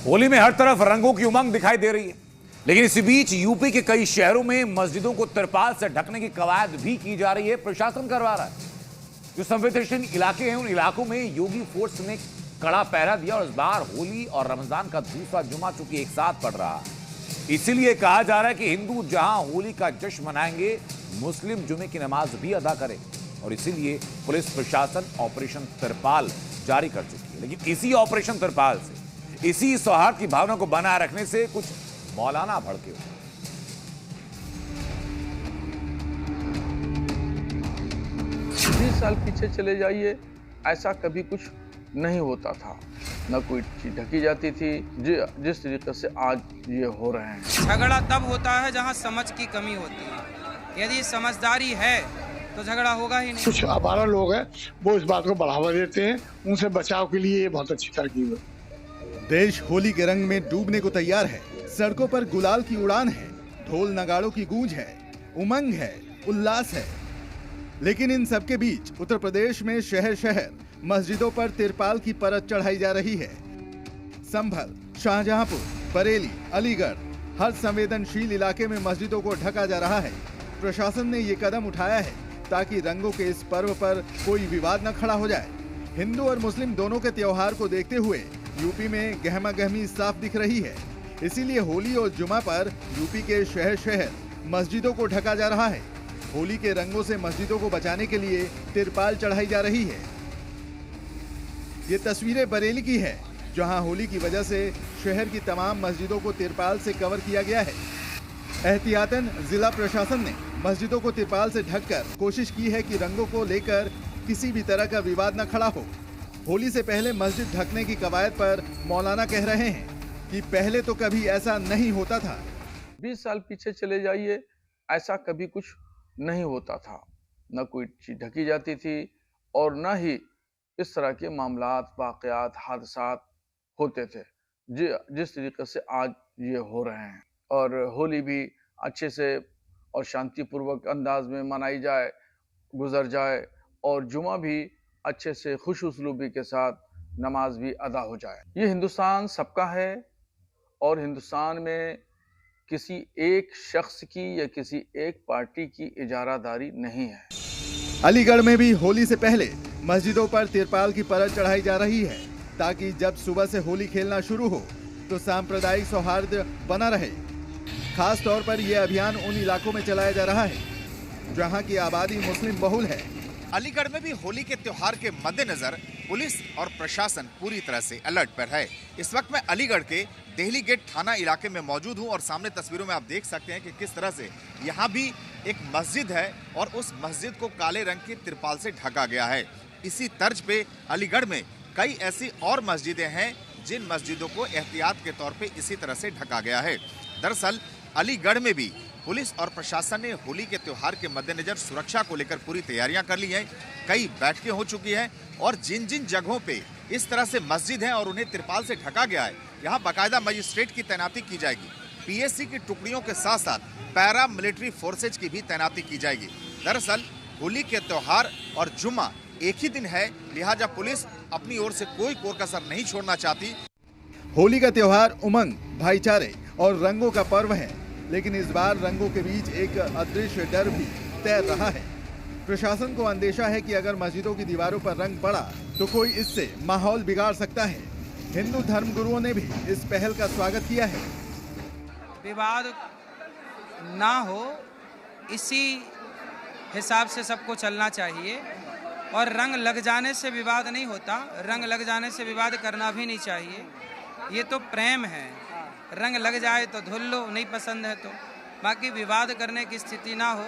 होली में हर तरफ रंगों की उमंग दिखाई दे रही है, लेकिन इसी बीच यूपी के कई शहरों में मस्जिदों को तिरपाल से ढकने की कवायद भी की जा रही है। प्रशासन करवा रहा है। जो संवेदनशील इलाके हैं, उन इलाकों में योगी फोर्स ने कड़ा पहरा दिया और इस बार होली और रमजान का दूसरा जुमा चूंकि एक साथ पड़ रहा है, इसीलिए कहा जा रहा है कि हिंदू जहां होली का जश्न मनाएंगे, मुस्लिम जुमे की नमाज भी अदा करें। और इसीलिए पुलिस प्रशासन ऑपरेशन तिरपाल जारी कर चुकी है। लेकिन इसी ऑपरेशन तिरपाल से, इसी सौहार्द की भावना को बनाए रखने से कुछ मौलाना भड़के हुए। 20 साल पीछे चले जाइए, ऐसा कभी कुछ नहीं होता था, न कोई चीज ढकी जाती थी जिस तरीके से आज ये हो रहे हैं। झगड़ा तब होता है जहां समझ की कमी होती है। यदि समझदारी है तो झगड़ा होगा ही नहीं। कुछ आवारा लोग हैं, वो इस बात को बढ़ावा देते हैं। उनसे बचाव के लिए ये बहुत अच्छी तरकीब है। देश होली के रंग में डूबने को तैयार है। सड़कों पर गुलाल की उड़ान है, ढोल नगाड़ों की गूंज है, उमंग है, उल्लास है। लेकिन इन सबके बीच उत्तर प्रदेश में शहर शहर मस्जिदों पर तिरपाल की परत चढ़ाई जा रही है। संभल, शाहजहांपुर, बरेली, अलीगढ़, हर संवेदनशील इलाके में मस्जिदों को ढका जा रहा है। प्रशासन ने ये कदम उठाया है ताकि रंगों के इस पर्व पर कोई विवाद न खड़ा हो जाए। हिंदू और मुस्लिम दोनों के त्योहार को देखते हुए यूपी में गहमा गहमी साफ दिख रही है। इसीलिए होली और जुमा पर यूपी के शहर शहर मस्जिदों को ढका जा रहा है। होली के रंगों से मस्जिदों को बचाने के लिए तिरपाल चढ़ाई जा रही है। ये तस्वीरें बरेली की है, जहां होली की वजह से शहर की तमाम मस्जिदों को तिरपाल से कवर किया गया है। एहतियातन जिला प्रशासन ने मस्जिदों को तिरपाल से ढककर कोशिश की है कि रंगों को लेकर किसी भी तरह का विवाद न खड़ा हो। होली से पहले मस्जिद ढकने की कवायद पर मौलाना कह रहे हैं कि पहले तो कभी ऐसा नहीं होता था। 20 साल पीछे चले जाइए, ऐसा कभी कुछ नहीं होता था, न कोई चीज ढकी जाती थी और न ही इस तरह के मामलात, वाकयात, हादसात होते थे जिस तरीके से आज ये हो रहे हैं। और होली भी अच्छे से और शांतिपूर्वक अंदाज में मनाई जाए, गुजर जाए, और जुमा भी अच्छे से खुश उसलूबी के साथ नमाज भी अदा हो जाए। ये हिंदुस्तान सबका है और हिंदुस्तान में किसी एक शख्स की या किसी एक पार्टी की इजारादारी नहीं है। अलीगढ़ में भी होली से पहले मस्जिदों पर तिरपाल की परत चढ़ाई जा रही है ताकि जब सुबह से होली खेलना शुरू हो तो सांप्रदायिक सौहार्द बना रहे। खास तौर पर यह अभियान उन इलाकों में चलाया जा रहा है जहां की आबादी मुस्लिम बहुल है। अलीगढ़ में भी होली के त्योहार के मद्देनजर पुलिस और प्रशासन पूरी तरह से अलर्ट पर है। इस वक्त मैं अलीगढ़ के देहली गेट थाना इलाके में मौजूद हूं और सामने तस्वीरों में आप देख सकते हैं कि किस तरह से यहां भी एक मस्जिद है और उस मस्जिद को काले रंग की तिरपाल से ढका गया है। इसी तर्ज पे अलीगढ़ में कई ऐसी और मस्जिदें हैं जिन मस्जिदों को एहतियात के तौर पे इसी तरह से ढका गया है। दरअसल अलीगढ़ में भी पुलिस और प्रशासन ने होली के त्योहार के मद्देनजर सुरक्षा को लेकर पूरी तैयारियां कर ली हैं। कई बैठकें हो चुकी हैं और जिन जिन जगहों पे इस तरह से मस्जिद है और उन्हें तिरपाल से ढका गया है, यहाँ बाकायदा मजिस्ट्रेट की तैनाती की जाएगी। पीएससी की टुकड़ियों के साथ साथ पैरा मिलिट्री फोर्सेज की भी तैनाती की जाएगी। दरअसल होली के त्योहार और जुम्मा एक ही दिन है, लिहाजा पुलिस अपनी ओर से कोई कोर-कसर नहीं छोड़ना चाहती। होली का त्योहार उमंग, भाईचारे और रंगों का पर्व है, लेकिन इस बार रंगों के बीच एक अदृश्य डर भी तैर रहा है। प्रशासन को अंदेशा है कि अगर मस्जिदों की दीवारों पर रंग पड़ा तो कोई इससे माहौल बिगाड़ सकता है। हिंदू धर्मगुरुओं ने भी इस पहल का स्वागत किया है। विवाद ना हो, इसी हिसाब से सबको चलना चाहिए। और रंग लग जाने से विवाद नहीं होता, रंग लग जाने से विवाद करना भी नहीं चाहिए। ये तो प्रेम है, रंग लग जाए तो धुल लो, नहीं पसंद है तो। बाकी विवाद करने की स्थिति ना हो,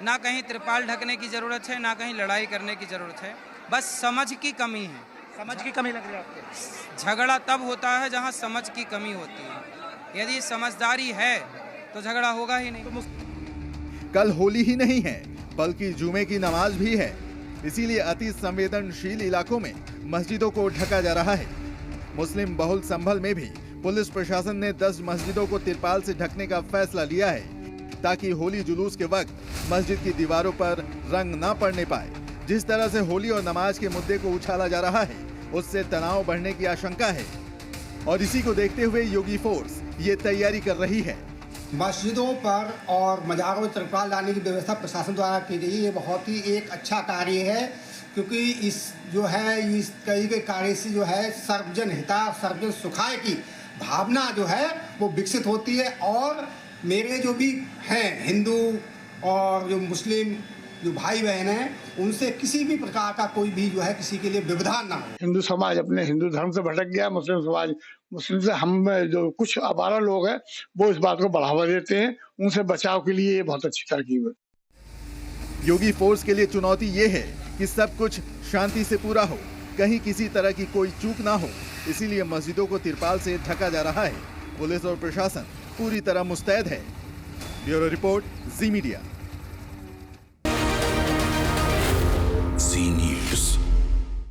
ना कहीं त्रिपाल ढकने की ज़रूरत है, ना कहीं लड़ाई करने की ज़रूरत है। बस समझ की कमी है। समझ की कमी लग रही है आपको? झगड़ा तब होता है जहां समझ की कमी होती है। यदि समझदारी है तो झगड़ा होगा ही नहीं। कल होली ही नहीं है बल्कि जुमे की नमाज भी है, इसीलिए अति संवेदनशील इलाकों में मस्जिदों को ढका जा रहा है। मुस्लिम बहुल संभल में भी पुलिस प्रशासन ने 10 मस्जिदों को तिरपाल से ढकने का फैसला लिया है ताकि होली जुलूस के वक्त मस्जिद की दीवारों पर रंग न पड़ने पाए। जिस तरह से होली और नमाज के मुद्दे को उछाला जा रहा है, उससे तनाव बढ़ने की आशंका है। और इसी को देखते हुए योगी फोर्स ये तैयारी कर रही है। मस्जिदों पर और मज़ारों में तिरपाल डालने की व्यवस्था प्रशासन द्वारा की गई है। ये बहुत ही एक अच्छा कार्य है, क्योंकि इस कई के कार्य से जो है सर्वजन हिताय सर्वजन सुखाय की भावना जो है वो विकसित होती है, और मेरे जो भी हैं हिंदू और जो मुस्लिम जो भाई बहन हैं उनसे किसी भी प्रकार का कोई भी जो है किसी के लिए व्यवधान ना हो। हिंदू समाज अपने हिंदू धर्म से भटक गया, मुस्लिम समाज मुस्लिम से, हम जो कुछ आवारा लोग हैं वो इस बात को बढ़ावा देते हैं, उनसे बचाव के लिए ये बहुत अच्छी तरकीब है। योगी फोर्स के लिए चुनौती ये है कि सब कुछ शांति से पूरा हो, कहीं किसी तरह की कोई चूक ना हो, इसीलिए मस्जिदों को तिरपाल से ढका जा रहा है। पुलिस और प्रशासन पूरी तरह मुस्तैद है। ब्यूरो रिपोर्ट, जी मीडिया।